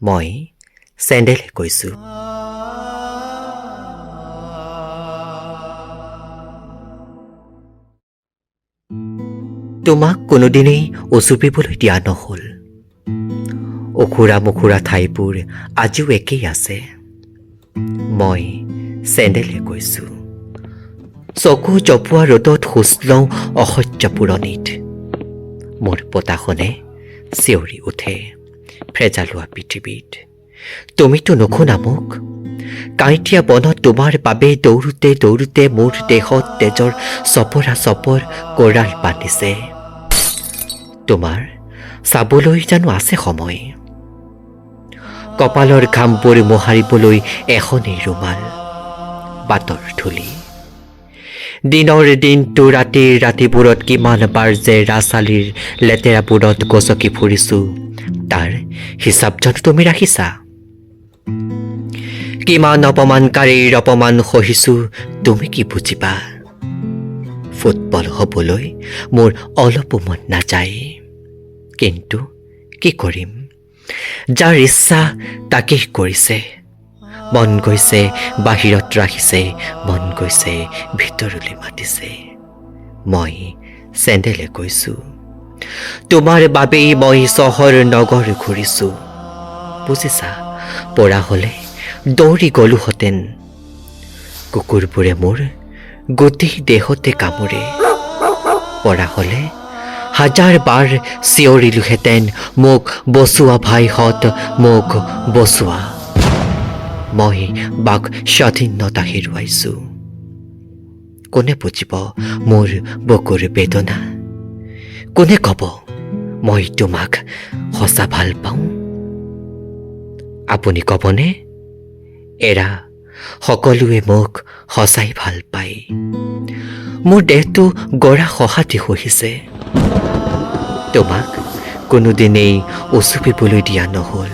মই চেণ্ডেলে কৈছোঁ। তোমাক কোনোদিনেই উচুপিবলৈ দিয়া নহ'ল। অখুৰা মুখুৰা ঠাইবোৰ আজিও একেই আছে। মই চেণ্ডেলে কৈছোঁ। চকু জপোৱা ৰ'দত খোজ লওঁ অসহ্য পুৰণিত। মোৰ বতাহনে চিঞৰি উঠে ফ্ৰেজালোৱা পৃথিৱীত। তুমিতো নুশুনা মোক। কাঁইটীয়া বনত তোমাৰ বাবে দৌৰোতে দৌৰোতে মোৰ দেহত তেজৰ চপৰা চপৰ কৰাল বান্ধিছে। তোমাৰ চাবলৈ জানো আছে সময়? কপালৰ ঘামবোৰ মোহাৰিবলৈ এখনেই ৰুমাল, বাটৰ ধূলি। দিনৰ দিনটো ৰাতিৰ ৰাতিবোৰত কিমান বাৰ যে ৰাছালিৰ লেতেৰাবোৰত গচকি ফুৰিছোঁ, তাৰ হিচাপ জানো তুমি ৰাখিছা? কিমান অপমানকাৰীৰ অপমান সহিছোঁ তুমি কি বুজিবা? ফুটবল হ'বলৈ মোৰ অলপো মন নাযায়, কিন্তু কি কৰিম? যাৰ ইচ্ছা তাকেই কৰিছে। মন গৈছে বাহিৰত ৰাখিছে, মন গৈছে ভিতৰলৈ মাতিছে। মই চেণ্ডেলে কৈছোঁ। তোমাৰ বাবেই মই চহৰ নগৰ ঘূৰিছোঁ। বুজিছা, পৰা হ'লে দৌৰি গ'লোহেঁতেন। কুকুৰবোৰে মোৰ গোটেই দেহতে কামোৰে। পৰা হ'লে হাজাৰ বাৰ চিঞৰিলোহেঁতেন, মোক বচোৱা ভাইহঁত, মোক বচোৱা। মই বাক স্বাধীনতা হেৰুৱাইছোঁ। কোনে বুজিব মোৰ বুকুৰ বেদনা? কোনে ক'ব মই তোমাক সঁচা ভাল পাওঁ? আপুনি ক'বনে? এৰা, সকলোৱে মোক সঁচাই ভাল পায়। মোৰ দেহটো গৰা খহাতি সহিছে। তোমাক কোনোদিনেই উচুপিবলৈ দিয়া নহ'ল।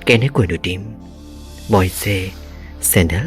কেনেকৈনো দিম? মই যে চেণ্ডেল